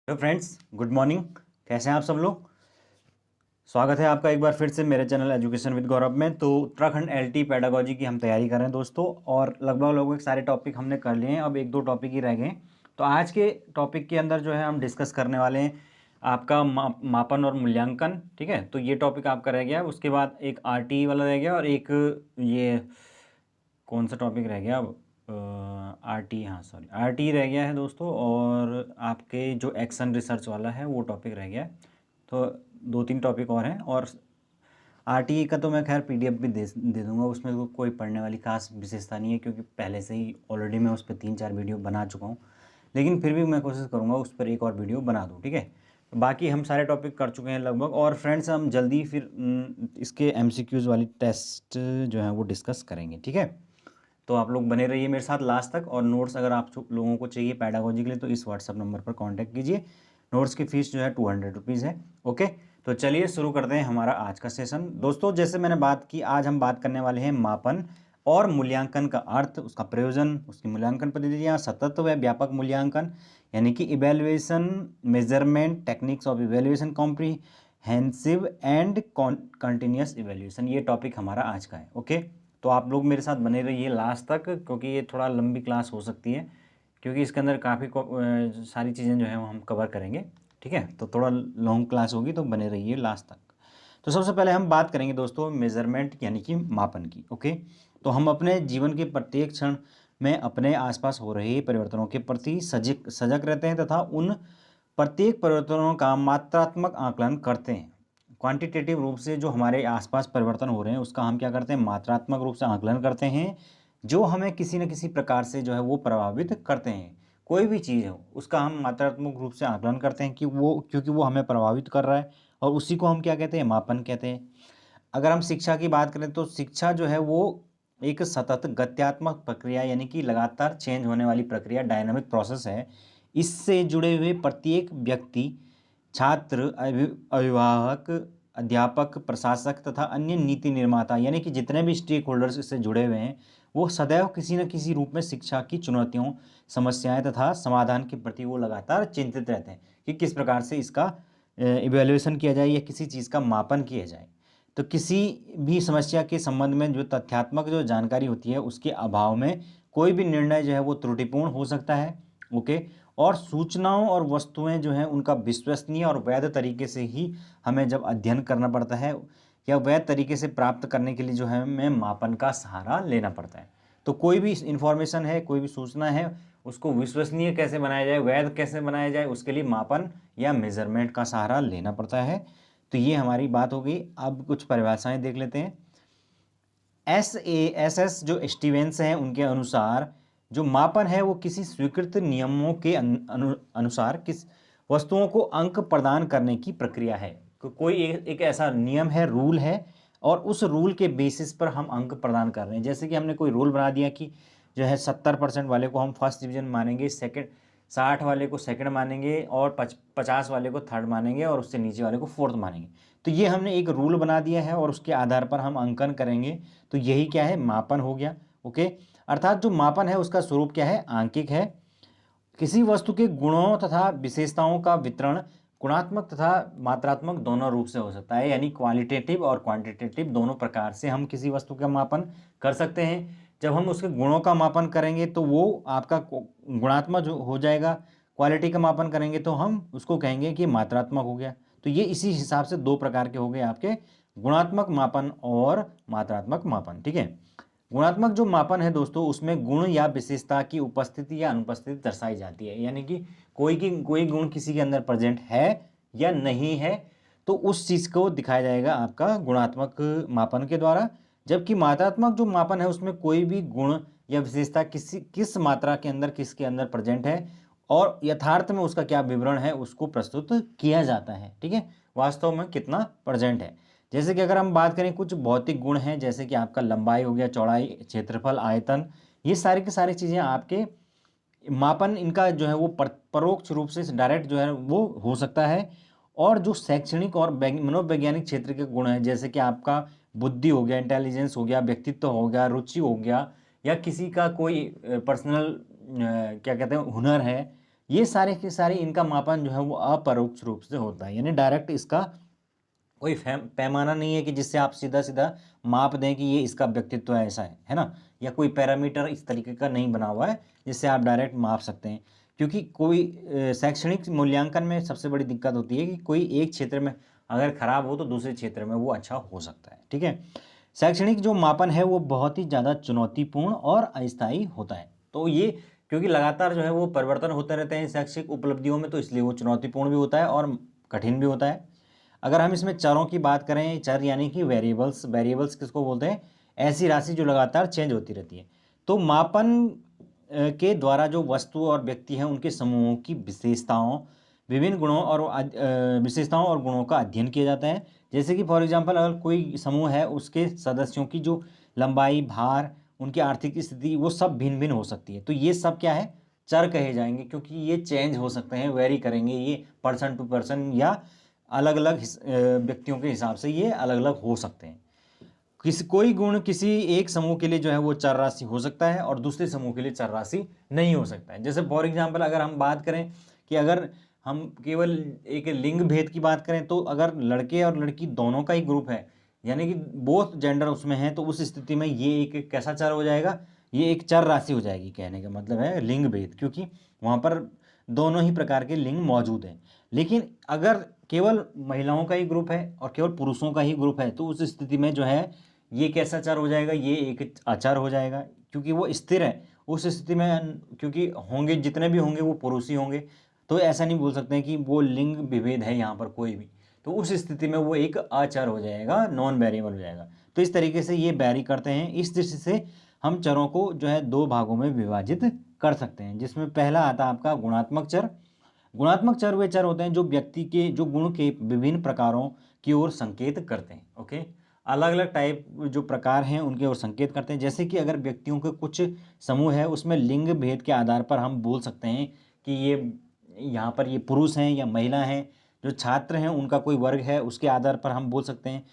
Hello friends, good morning. कैसे हैं आप सब लोग। स्वागत है आपका एक बार फिर से मेरे चैनल एजुकेशन विद गौरव में। तो उत्तराखंड एलटी पेडागोजी की हम तैयारी कर रहे हैं दोस्तों, और लगभग सारे टॉपिक हमने कर लिए हैं। अब एक दो टॉपिक ही रह गए हैं। तो आज के टॉपिक के अंदर जो है हम डिस्कस करने वाले हैं आपका मापन और मूल्यांकन। ठीक है, तो ये टॉपिक आपका रह गया। उसके बाद एक आरटी वाला रह गया, और एक ये कौन सा टॉपिक रह गया अब, आरटी, हाँ सॉरी आरटी रह गया है दोस्तों। और आपके जो एक्शन रिसर्च वाला है वो टॉपिक रह गया है। तो दो तीन टॉपिक और हैं। और आरटी का तो मैं खैर पीडीएफ भी दे दूंगा। उसमें तो कोई पढ़ने वाली खास विशेषता नहीं है, क्योंकि पहले से ही ऑलरेडी मैं उस पर 3-4 वीडियो बना चुका हूँ। लेकिन फिर भी मैं कोशिश करूँगा उस पर एक और वीडियो बना दूँ। ठीक है, बाकी हम सारे टॉपिक कर चुके हैं लगभग। और फ्रेंड्स, हम जल्दी फिर इसके एमसीक्यूज़ वाली टेस्ट जो है वो डिस्कस करेंगे। ठीक है, तो आप लोग बने रहिए मेरे साथ लास्ट तक। और नोट्स अगर आप लोगों को चाहिए पैडागोजी के लिए तो इस व्हाट्सअप नंबर पर कांटेक्ट कीजिए। नोट्स की फ़ीस जो है 200 रुपीज़ है। ओके, तो चलिए शुरू करते हैं हमारा आज का सेशन। दोस्तों, जैसे मैंने बात की, आज हम बात करने वाले हैं मापन और मूल्यांकन का अर्थ, उसका प्रयोजन, उसकी मूल्यांकन पद्धतियाँ, सतत व व्यापक मूल्यांकन यानी कि evaluation, measurement, techniques of evaluation, comprehensive and continuous evaluation. ये टॉपिक हमारा आज का है। ओके, तो आप लोग मेरे साथ बने रहिए लास्ट तक, क्योंकि ये थोड़ा लंबी क्लास हो सकती है, क्योंकि इसके अंदर काफ़ी सारी चीज़ें जो है वो हम कवर करेंगे। ठीक है, तो थोड़ा लॉन्ग क्लास होगी, तो बने रहिए लास्ट तक। तो सबसे पहले हम बात करेंगे दोस्तों मेज़रमेंट यानी कि मापन की। ओके, तो हम अपने जीवन के प्रत्येक क्षण में अपने आसपास हो रहे परिवर्तनों के प्रति सजग सजग रहते हैं, तथा उन प्रत्येक परिवर्तनों का मात्रात्मक आकलन करते हैं। क्वांटिटेटिव रूप से जो हमारे आसपास परिवर्तन हो रहे हैं उसका हम क्या करते हैं, मात्रात्मक रूप से आकलन करते हैं, जो हमें किसी न किसी प्रकार से जो है वो प्रभावित करते हैं। कोई भी चीज़ हो उसका हम मात्रात्मक रूप से आकलन करते हैं कि वो, क्योंकि वो हमें प्रभावित कर रहा है, और उसी को हम क्या कहते हैं, मापन कहते हैं। अगर हम शिक्षा की बात करें तो शिक्षा जो है वो एक सतत गत्यात्मक प्रक्रिया यानी कि लगातार चेंज होने वाली प्रक्रिया, डायनामिक प्रोसेस है। इससे जुड़े हुए प्रत्येक व्यक्ति, छात्र, अभिभावक, अध्यापक, प्रशासक तथा अन्य नीति निर्माता यानी कि जितने भी स्टेक होल्डर्स इससे जुड़े हुए हैं, वो सदैव किसी न किसी रूप में शिक्षा की चुनौतियों, समस्याएं तथा समाधान के प्रति वो लगातार चिंतित रहते हैं कि किस प्रकार से इसका इवेल्युएशन किया जाए या किसी चीज़ का मापन किया जाए। तो किसी भी समस्या के संबंध में जो तथ्यात्मक जो जानकारी होती है उसके अभाव में कोई भी निर्णय जो है वो त्रुटिपूर्ण हो सकता है। ओके, और सूचनाओं और वस्तुएं जो हैं उनका विश्वसनीय और वैध तरीके से ही हमें जब अध्ययन करना पड़ता है, या वैध तरीके से प्राप्त करने के लिए जो है हमें मापन का सहारा लेना पड़ता है। तो कोई भी इंफॉर्मेशन है, कोई भी सूचना है, उसको विश्वसनीय कैसे बनाया जाए, वैध कैसे बनाया जाए, उसके लिए मापन या मेजरमेंट का सहारा लेना पड़ता है। तो ये हमारी बात हो गई। अब कुछ परिभाषाएं देख लेते हैं। एस जो स्टीवेंस हैं उनके अनुसार जो मापन है वो किसी स्वीकृत नियमों के अनुसार किस वस्तुओं को अंक प्रदान करने की प्रक्रिया है। कोई एक ऐसा नियम है, रूल है, और उस रूल के बेसिस पर हम अंक प्रदान कर रहे हैं। जैसे कि हमने कोई रूल बना दिया कि जो है 70% वाले को हम फर्स्ट डिवीजन मानेंगे, सेकंड 60 वाले को सेकंड मानेंगे, और 50 वाले को थर्ड मानेंगे, और उससे नीचे वाले को फोर्थ मानेंगे। तो ये हमने एक रूल बना दिया है और उसके आधार पर हम अंकन करेंगे। तो यही क्या है, मापन हो गया। ओके, अर्थात जो मापन है उसका स्वरूप क्या है, आंकिक है। किसी वस्तु के गुणों तथा विशेषताओं का वितरण गुणात्मक तथा मात्रात्मक दोनों रूप से हो सकता है, यानी क्वालिटेटिव और क्वांटिटेटिव दोनों प्रकार से हम किसी वस्तु का मापन कर सकते हैं। जब हम उसके गुणों का मापन करेंगे तो वो आपका गुणात्मक हो जाएगा, क्वालिटी का मापन करेंगे तो हम उसको कहेंगे कि मात्रात्मक हो गया। तो ये इसी हिसाब से दो प्रकार के हो गए आपके, गुणात्मक मापन और मात्रात्मक मापन। ठीक है, गुणात्मक जो मापन है दोस्तों उसमें गुण या विशेषता की उपस्थिति या अनुपस्थिति दर्शाई जाती है, यानी कि कोई गुण किसी के अंदर प्रेजेंट है या नहीं है, तो उस चीज़ को दिखाया जाएगा आपका गुणात्मक मापन के द्वारा। जबकि मात्रात्मक जो मापन है उसमें कोई भी गुण या विशेषता किस मात्रा के अंदर किसके अंदर प्रेजेंट है और यथार्थ में उसका क्या विवरण है उसको प्रस्तुत किया जाता है। ठीक है, वास्तव में कितना प्रेजेंट है। जैसे कि अगर हम बात करें कुछ भौतिक गुण हैं, जैसे कि आपका लंबाई हो गया, चौड़ाई, क्षेत्रफल, आयतन, ये सारी की सारी चीज़ें आपके मापन इनका जो है वो परोक्ष रूप से डायरेक्ट जो है वो हो सकता है। और जो शैक्षणिक और मनोवैज्ञानिक क्षेत्र के गुण हैं, जैसे कि आपका बुद्धि हो गया, इंटेलिजेंस हो गया, व्यक्तित्व हो गया, रुचि हो गया, या किसी का कोई पर्सनल क्या कहते हैं हुनर है, ये सारे के सारे इनका मापन जो है वो अपरोक्ष रूप से होता है, यानी डायरेक्ट इसका कोई पैमाना नहीं है कि जिससे आप सीधा सीधा माप दें कि ये इसका व्यक्तित्व ऐसा है ना, या कोई पैरामीटर इस तरीके का नहीं बना हुआ है जिससे आप डायरेक्ट माप सकते हैं। क्योंकि कोई शैक्षणिक मूल्यांकन में सबसे बड़ी दिक्कत होती है कि कोई एक क्षेत्र में अगर खराब हो तो दूसरे क्षेत्र में वो अच्छा हो सकता है। ठीक है, शैक्षणिक जो मापन है वो बहुत ही ज़्यादा चुनौतीपूर्ण और अस्थायी होता है। तो ये क्योंकि लगातार जो है वो परिवर्तन होते रहते हैं शैक्षिक उपलब्धियों में, तो इसलिए वो चुनौतीपूर्ण भी होता है और कठिन भी होता है। अगर हम इसमें चरों की बात करें, चर यानी कि वेरिएबल्स, वेरिएबल्स किसको बोलते हैं, ऐसी राशि जो लगातार चेंज होती रहती है। तो मापन के द्वारा जो वस्तु और व्यक्ति हैं उनके समूहों की विशेषताओं, विभिन्न गुणों और विशेषताओं और गुणों का अध्ययन किया जाता है। जैसे कि फॉर एग्जांपल अगर कोई समूह है उसके सदस्यों की जो लंबाई, भार, उनकी आर्थिक स्थिति वो सब भिन्न भिन्न हो सकती है। तो ये सब क्या है, चर कहे जाएंगे, क्योंकि ये चेंज हो सकते हैं, वेरी करेंगे, ये पर्सन टू पर्सन या अलग अलग व्यक्तियों के हिसाब से ये अलग अलग हो सकते हैं। कोई गुण किसी एक समूह के लिए जो है वो चर राशि हो सकता है और दूसरे समूह के लिए चर राशि नहीं हो सकता है। जैसे फॉर एग्जांपल अगर हम बात करें कि अगर हम केवल एक लिंग भेद की बात करें, तो अगर लड़के और लड़की दोनों का ही ग्रुप है, यानी कि बोथ जेंडर उसमें है, तो उस स्थिति में ये एक कैसा चर हो जाएगा, ये एक चर राशि हो जाएगी। कहने का मतलब है लिंग भेद, क्योंकि वहाँ पर दोनों ही प्रकार के लिंग मौजूद हैं। लेकिन अगर केवल महिलाओं का ही ग्रुप है और केवल पुरुषों का ही ग्रुप है, तो उस स्थिति में जो है ये कैसा चर हो जाएगा, ये एक अचर हो जाएगा, क्योंकि वो स्थिर है। उस स्थिति में क्योंकि होंगे जितने भी होंगे वो पुरुष ही होंगे, तो ऐसा नहीं बोल सकते हैं कि वो लिंग विभेद है यहाँ पर कोई भी। तो उस स्थिति में वो एक अचर हो जाएगा, नॉन वेरिएबल हो जाएगा। तो इस तरीके से ये वैरी करते हैं। इस दृष्टि से हम चरों को जो है दो भागों में विभाजित कर सकते हैं, जिसमें पहला आता है आपका गुणात्मक चर। गुणात्मक चर वे चर होते हैं जो व्यक्ति के जो गुण के विभिन्न प्रकारों की ओर संकेत करते हैं। ओके, अलग अलग टाइप जो प्रकार हैं उनके ओर संकेत करते हैं। जैसे कि अगर व्यक्तियों के कुछ समूह है उसमें लिंग भेद के आधार पर हम बोल सकते हैं कि ये यहाँ पर ये पुरुष हैं या महिला हैं। जो छात्र हैं उनका कोई वर्ग है उसके आधार पर हम बोल सकते हैं,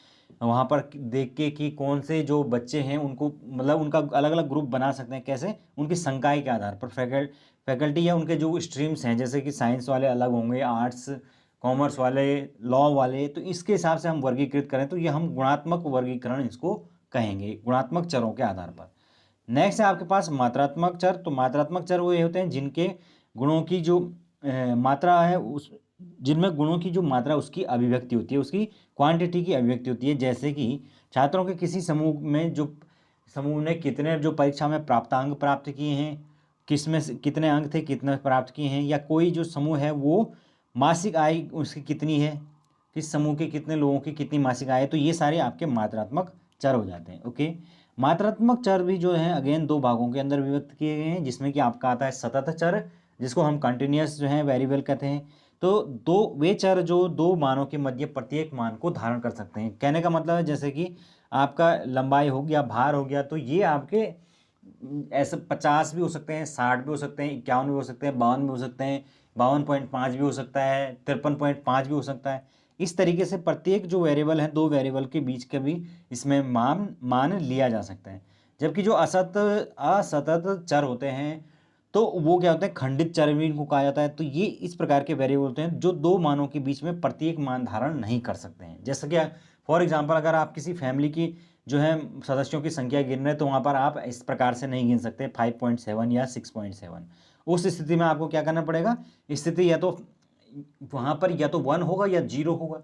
वहाँ पर देख के कि कौन से जो बच्चे हैं उनको मतलब उनका अलग अलग ग्रुप बना सकते हैं। कैसे, उनकी संकाय के आधार पर, फैकल्टी या उनके जो स्ट्रीम्स हैं, जैसे कि साइंस वाले अलग होंगे, आर्ट्स कॉमर्स वाले, लॉ वाले, तो इसके हिसाब से हम वर्गीकृत करें तो ये हम गुणात्मक वर्गीकरण इसको कहेंगे, गुणात्मक चरों के आधार पर। नेक्स्ट है आपके पास मात्रात्मक चर। तो मात्रात्मक चर वो ये होते हैं जिनके गुणों की जो मात्रा है उस जिनमें गुणों की जो मात्रा उसकी अभिव्यक्ति होती है, उसकी क्वांटिटी की अभिव्यक्ति होती है। जैसे कि छात्रों के किसी समूह में जो समूह ने कितने जो परीक्षा में प्राप्तांक प्राप्त किए हैं, किस में से कितने अंक थे, कितने प्राप्त किए हैं, या कोई जो समूह है वो मासिक आय उसकी कितनी है, किस समूह के कितने लोगों की कितनी मासिक आय है, तो ये सारे आपके मात्रात्मक चर हो जाते हैं। ओके, मात्रात्मक चर भी जो है अगेन दो भागों के अंदर विभक्त किए गए हैं, जिसमें कि आपका आता है सतत चर, जिसको हम कंटिन्यूअस जो है वेरिएबल कहते हैं। तो दो वे चर जो दो मानों के मध्य प्रत्येक मान को धारण कर सकते हैं। कहने का मतलब है जैसे कि आपका लंबाई हो गया, भार हो गया, तो ये आपके ऐसे 50 भी हो सकते हैं, 60 भी हो सकते हैं, 51 भी हो सकते हैं, 52 भी हो सकते हैं, 52.5 भी हो सकता है, 53.5 भी हो सकता है। इस तरीके से प्रत्येक जो वेरिएबल है, दो वेरिएबल के बीच का भी इसमें मान लिया जा सकता है। जबकि जो असतत चर होते हैं तो वो क्या होते हैं, खंडित चर भी इनको कहा जाता है। तो ये इस प्रकार के वेरिएबल होते हैं जो दो मानों के बीच में प्रत्येक मान धारण नहीं कर सकते हैं। जैसे कि फॉर एग्जांपल अगर आप किसी फैमिली की जो है सदस्यों की संख्या गिन रहे हैं, तो वहाँ पर आप इस प्रकार से नहीं गिन सकते 5.7 या 6.7। उस स्थिति में आपको क्या करना पड़ेगा, स्थिति या तो वहाँ पर या तो 1 होगा या 0 होगा,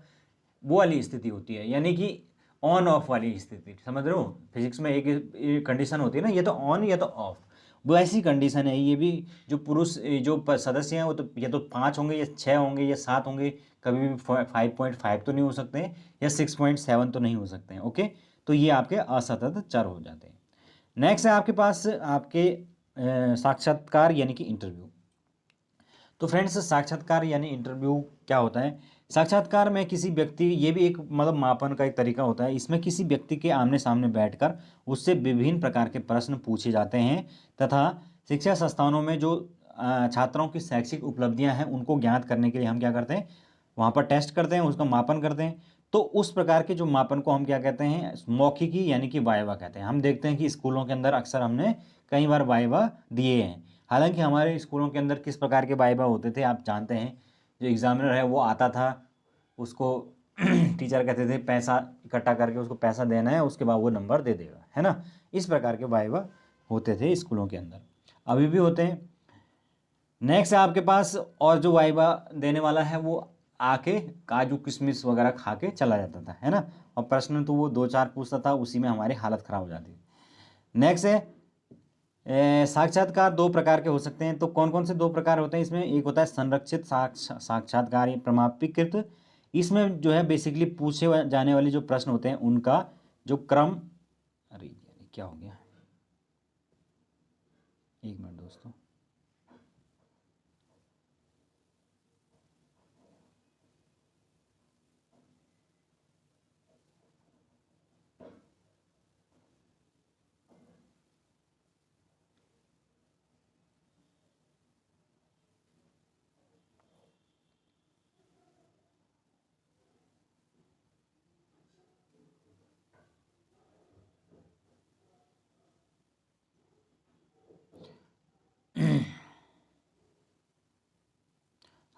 वो वाली स्थिति होती है, यानी कि ऑन ऑफ वाली स्थिति। समझ रहे हो, फिजिक्स में एक कंडीशन होती है ना, ये तो ऑन या तो ऑफ, वो ऐसी कंडीशन है। ये भी जो पुरुष जो सदस्य हैं वो तो या तो 5 होंगे या 6 होंगे या 7 होंगे, कभी भी 5.5 तो नहीं हो सकते हैं या 6.7 तो नहीं हो सकते हैं। ओके, तो ये आपके असतत चर हो जाते हैं। नेक्स्ट है आपके पास आपके साक्षात्कार यानी कि इंटरव्यू। तो फ्रेंड्स, साक्षात्कार यानी इंटरव्यू क्या होता है। साक्षात्कार में किसी व्यक्ति, ये भी एक मतलब मापन का एक तरीका होता है, इसमें किसी व्यक्ति के आमने सामने बैठकर उससे विभिन्न प्रकार के प्रश्न पूछे जाते हैं तथा शिक्षा संस्थानों में जो छात्रों की शैक्षिक उपलब्धियां हैं उनको ज्ञात करने के लिए हम क्या करते हैं, वहाँ पर टेस्ट करते हैं, उसका मापन करते हैं। तो उस प्रकार के जो मापन को हम क्या कहते हैं, मौखिकी यानी कि वाइवा कहते हैं। हम देखते हैं कि स्कूलों के अंदर अक्सर हमने कई बार वाइवा दिए हैं। हालांकि हमारे स्कूलों के अंदर किस प्रकार के वाइवा होते थे आप जानते हैं, जो एग्जामिनर है वो आता था, उसको टीचर कहते थे पैसा इकट्ठा करके उसको पैसा देना है, उसके बाद वो नंबर दे देगा, है ना। इस प्रकार के वाइवा होते थे स्कूलों के अंदर, अभी भी होते हैं। नेक्स्ट है आपके पास, और जो वाइवा देने वाला है वो आके काजू किशमिश वगैरह खा के चला जाता था, है ना। और प्रश्न तो वो 2-4 पूछता था, उसी में हमारी हालत खराब हो जाती थी। नेक्स्ट है साक्षात्कार 2 प्रकार के हो सकते हैं। तो कौन कौन से 2 प्रकार होते हैं इसमें? एक होता है संरक्षित साक्षात्कार, प्रमाणीकृत। इसमें जो है बेसिकली पूछे जाने वाले जो प्रश्न होते हैं उनका जो क्रम, अरे क्या हो गया, एक मिनट दोस्तों।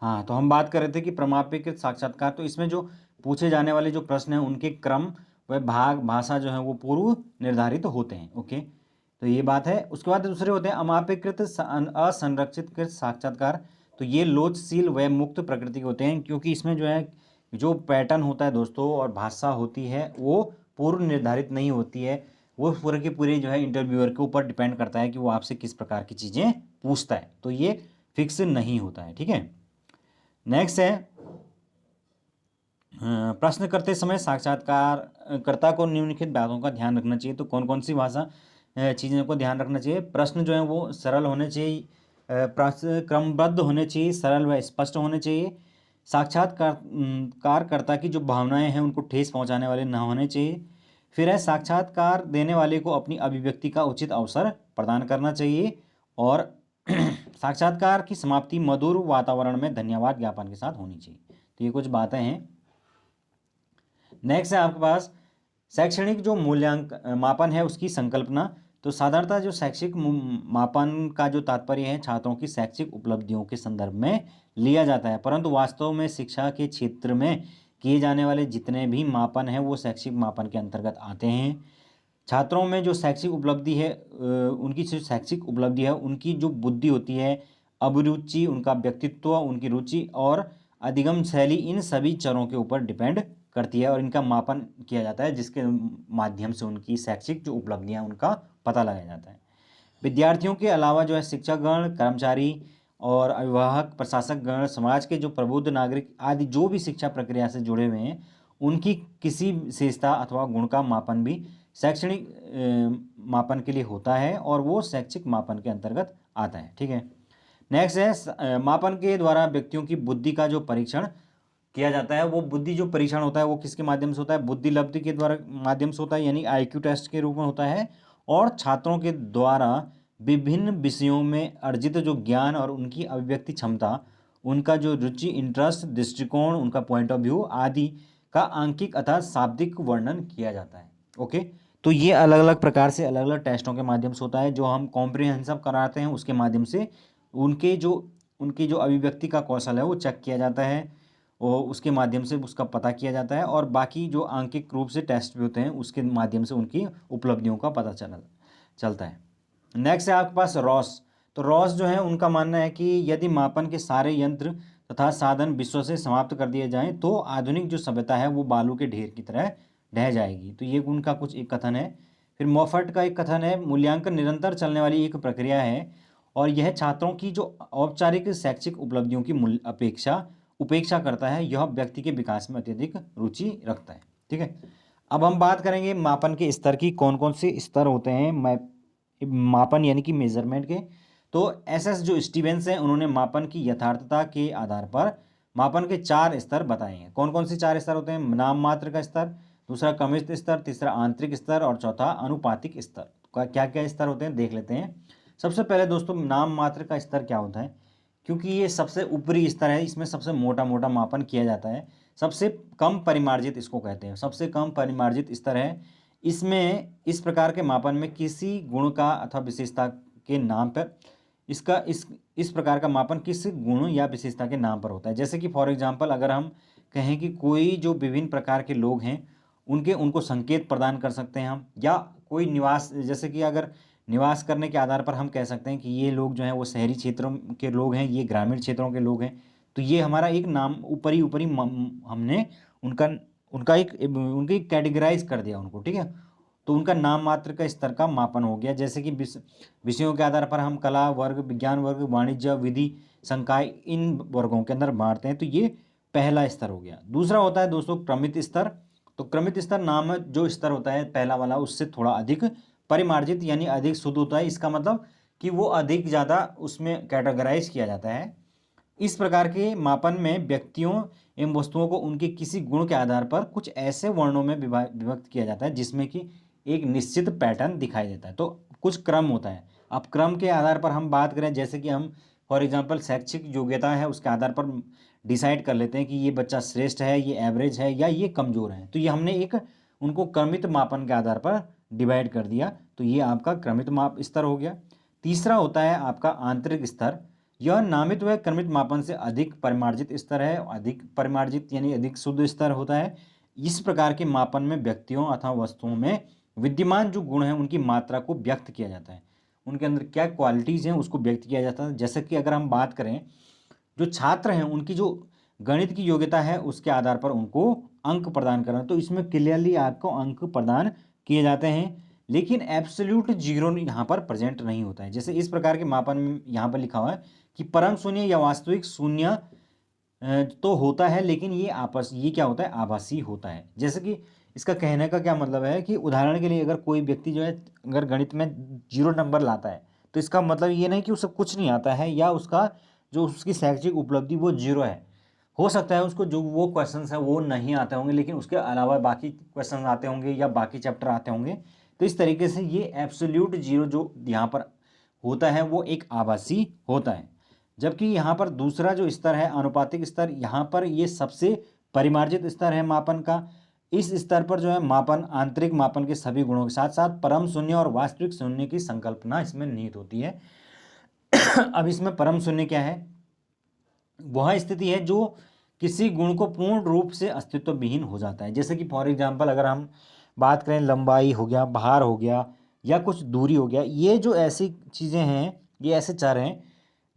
हाँ, तो हम बात कर रहे थे कि प्रमाणीकृत साक्षात्कार, तो इसमें जो पूछे जाने वाले जो प्रश्न हैं उनके क्रम व भाग भाषा जो है वो पूर्व निर्धारित होते हैं। ओके, तो ये बात है। उसके बाद दूसरे होते हैं अमापीकृत असंरक्षित कृत साक्षात्कार। तो ये लोचशील व मुक्त प्रकृति के होते हैं, क्योंकि इसमें जो है जो पैटर्न होता है दोस्तों और भाषा होती है वो पूर्व निर्धारित नहीं होती है। वो पूरे के पूरे जो है इंटरव्यूअर के ऊपर डिपेंड करता है कि वो आपसे किस प्रकार की चीज़ें पूछता है, तो ये फिक्स नहीं होता है। ठीक है, नेक्स्ट है प्रश्न करते समय साक्षात्कारकर्ता को निम्नलिखित बातों का ध्यान रखना चाहिए। तो कौन कौन सी भाषा चीज़ों को ध्यान रखना चाहिए? प्रश्न जो है वो सरल होने चाहिए, प्रश्न क्रमबद्ध होने चाहिए, सरल व स्पष्ट होने चाहिए। साक्षात्कारकर्ता की जो भावनाएं हैं उनको ठेस पहुंचाने वाले ना होने चाहिए। फिर है साक्षात्कार देने वाले को अपनी अभिव्यक्ति का उचित अवसर प्रदान करना चाहिए। और साक्षात्कार की समाप्ति मधुर वातावरण में धन्यवाद ज्ञापन के साथ होनी चाहिए। तो ये कुछ बातें हैं। नेक्स्ट है आपके पास शैक्षणिक जो मापन है उसकी संकल्पना। तो साधारणतः जो शैक्षिक मापन का जो तात्पर्य है छात्रों की शैक्षिक उपलब्धियों के संदर्भ में लिया जाता है, परंतु वास्तव में शिक्षा के क्षेत्र में किए जाने वाले जितने भी मापन हैं वो शैक्षिक मापन के अंतर्गत आते हैं। छात्रों में जो शैक्षिक उपलब्धि है उनकी जो शैक्षिक उपलब्धि है उनकी जो बुद्धि होती है, अभिरुचि, उनका व्यक्तित्व, उनकी रुचि और अधिगम शैली, इन सभी चरों के ऊपर डिपेंड करती है और इनका मापन किया जाता है, जिसके माध्यम से उनकी शैक्षिक जो उपलब्धियां उनका पता लगाया जाता है। विद्यार्थियों के अलावा जो है शिक्षकगण, कर्मचारी और अभिभावक, प्रशासक गण, समाज के जो प्रबुद्ध नागरिक आदि जो भी शिक्षा प्रक्रिया से जुड़े हुए हैं उनकी किसी विशेषता अथवा गुण का मापन भी शैक्षणिक मापन के लिए होता है और वो शैक्षिक मापन के अंतर्गत आता है। ठीक है, नेक्स्ट है मापन के द्वारा व्यक्तियों की बुद्धि का जो परीक्षण किया जाता है। वो बुद्धि जो परीक्षण होता है वो किसके माध्यम से होता है? बुद्धि लब्धि के द्वारा माध्यम से होता है, यानी आईक्यू टेस्ट के रूप में होता है। और छात्रों के द्वारा विभिन्न विषयों में अर्जित जो ज्ञान और उनकी अभिव्यक्ति क्षमता, उनका जो रुचि, इंटरेस्ट, दृष्टिकोण, उनका पॉइंट ऑफ व्यू आदि का आंकिक अर्थात शाब्दिक वर्णन किया जाता है। ओके, तो ये अलग अलग प्रकार से अलग अलग टेस्टों के माध्यम से होता है। जो हम कॉम्प्रिहेंसिव कराते हैं उसके माध्यम से उनकी जो अभिव्यक्ति का कौशल है वो चेक किया जाता है और उसके माध्यम से उसका पता किया जाता है। और बाकी जो आंकिक रूप से टेस्ट भी होते हैं उसके माध्यम से उनकी उपलब्धियों का पता चलता है। नेक्स्ट है आपके पास रॉस। तो रॉस जो है उनका मानना है कि यदि मापन के सारे यंत्र तथा साधन विश्व से समाप्त कर दिए जाएं तो आधुनिक जो सभ्यता है वो बालू के ढेर की तरह ढह जाएगी। तो ये उनका कुछ एक कथन है। फिर मोफट का एक कथन है, मूल्यांकन निरंतर चलने वाली एक प्रक्रिया है और यह छात्रों की जो औपचारिक शैक्षिक उपलब्धियों की उपेक्षा करता है, यह व्यक्ति के विकास में अत्यधिक रुचि रखता है। ठीक है, अब हम बात करेंगे मापन के स्तर की। कौन कौन से स्तर होते हैं मापन यानी कि मेजरमेंट के? तो एसएस जो स्टीवेंस हैं उन्होंने मापन की यथार्थता के आधार पर मापन के 4 स्तर बताए हैं। कौन कौन से 4 स्तर होते हैं? नाम मात्र का स्तर, दूसरा कमित स्तर, तीसरा आंतरिक स्तर और चौथा अनुपातिक स्तर। क्या क्या स्तर होते हैं देख लेते हैं। सबसे पहले दोस्तों नाम मात्र का स्तर क्या होता है? क्योंकि ये सबसे ऊपरी स्तर है, इसमें सबसे मोटा मोटा मापन किया जाता है। सबसे कम परिमार्जित इसको कहते हैं, सबसे कम परिमार्जित स्तर है। इसमें इस प्रकार के मापन में किसी गुण का अथवा विशेषता के नाम पर इस प्रकार का मापन किस गुण या विशेषता के नाम पर होता है। जैसे कि फॉर एग्जांपल अगर हम कहें कि कोई जो विभिन्न प्रकार के लोग हैं उनको संकेत प्रदान कर सकते हैं हम, या कोई निवास, जैसे कि अगर निवास करने के आधार पर हम कह सकते हैं कि ये लोग जो हैं वो शहरी क्षेत्रों के लोग हैं, ये ग्रामीण क्षेत्रों के लोग हैं, तो ये हमारा एक नाम ऊपरी ऊपरी हमने उनका उनका एक उनकी कैटेगराइज कर दिया उनको, ठीक है। तो उनका नाम मात्र का स्तर का मापन हो गया। जैसे कि विषयों के आधार पर हम कला वर्ग, विज्ञान वर्ग, वाणिज्य, विधि, संकाय, इन वर्गों के अंदर बांटते हैं, तो ये पहला स्तर हो गया। दूसरा होता है दोस्तों क्रमित स्तर। तो क्रमित स्तर नाम जो स्तर होता है पहला वाला, उससे थोड़ा अधिक परिमार्जित यानी अधिक शुद्ध होता है। इसका मतलब कि वो अधिक ज़्यादा उसमें कैटेगराइज किया जाता है। इस प्रकार के मापन में व्यक्तियों एवं वस्तुओं को उनके किसी गुण के आधार पर कुछ ऐसे वर्णों में विभक्त किया जाता है जिसमें कि एक निश्चित पैटर्न दिखाई देता है। तो कुछ क्रम होता है। अब क्रम के आधार पर हम बात करें, जैसे कि हम फॉर एग्जांपल शैक्षिक योग्यता है उसके आधार पर डिसाइड कर लेते हैं कि ये बच्चा श्रेष्ठ है, ये एवरेज है, या ये कमज़ोर है। तो ये हमने एक उनको क्रमित मापन के आधार पर डिवाइड कर दिया, तो ये आपका क्रमित माप स्तर हो गया। तीसरा होता है आपका आंतरिक स्तर। यह नामित व क्रमित मापन से अधिक परिमार्जित स्तर है। अधिक परिमार्जित यानी अधिक शुद्ध स्तर होता है। इस प्रकार के मापन में व्यक्तियों अथवा वस्तुओं में विद्यमान जो गुण हैं उनकी मात्रा को व्यक्त किया जाता है, उनके अंदर क्या क्वालिटीज़ हैं उसको व्यक्त किया जाता है। जैसे कि अगर हम बात करें, जो छात्र हैं उनकी जो गणित की योग्यता है उसके आधार पर उनको अंक प्रदान करना, तो इसमें क्लियरली आपको अंक प्रदान किए जाते हैं, लेकिन एब्सोल्यूट जीरो यहाँ पर प्रेजेंट नहीं होता है। जैसे इस प्रकार के मापन में यहाँ पर लिखा हुआ है कि परम शून्य या वास्तविक शून्य तो होता है, लेकिन ये क्या होता है, आभासी होता है। जैसे कि इसका कहने का क्या मतलब है कि उदाहरण के लिए अगर कोई व्यक्ति जो है अगर गणित में 0 नंबर लाता है, तो इसका मतलब ये नहीं कि उसे कुछ नहीं आता है या उसका जो उसकी शैक्षिक उपलब्धि वो 0 है। हो सकता है उसको जो वो क्वेश्चन है वो नहीं आते होंगे, लेकिन उसके अलावा बाकी क्वेश्चन आते होंगे या बाकी चैप्टर आते होंगे। तो इस तरीके से ये एब्सोल्यूट जीरो जो यहाँ पर होता है वो एक आभासी होता है। जबकि यहाँ पर दूसरा जो स्तर है अनुपातिक स्तर, यहाँ पर ये सबसे परिमार्जित स्तर है मापन का। इस स्तर पर जो है मापन आंतरिक मापन के सभी गुणों के साथ साथ परम शून्य और वास्तविक शून्य की संकल्पना इसमें निहित होती है। अब इसमें परम शून्य क्या है, वह स्थिति है जो किसी गुण को पूर्ण रूप से अस्तित्व विहीन हो जाता है। जैसे कि फॉर एग्जांपल अगर हम बात करें, लंबाई हो गया, भार हो गया, या कुछ दूरी हो गया, ये जो ऐसी चीज़ें हैं, ये ऐसे चर हैं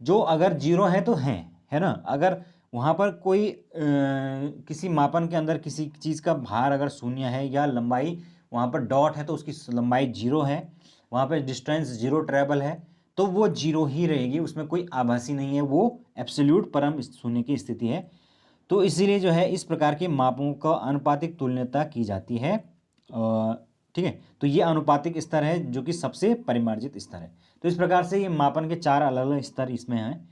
जो अगर 0 है तो हैं, है ना। अगर वहाँ पर कोई किसी मापन के अंदर किसी चीज़ का भार अगर 0 है या लंबाई वहाँ पर डॉट है तो उसकी लंबाई 0 है, वहाँ पर डिस्टेंस 0 ट्रेवल है, तो वो 0 ही रहेगी, उसमें कोई आभासी नहीं है, वो एब्सोल्यूट परम शून्य की स्थिति है। तो इसीलिए जो है इस प्रकार के मापों का अनुपातिक तुल्यता की जाती है, ठीक है। तो ये अनुपातिक स्तर है जो कि सबसे परिमार्जित स्तर है। तो इस प्रकार से ये मापन के 4 अलग अलग स्तर इसमें हैं।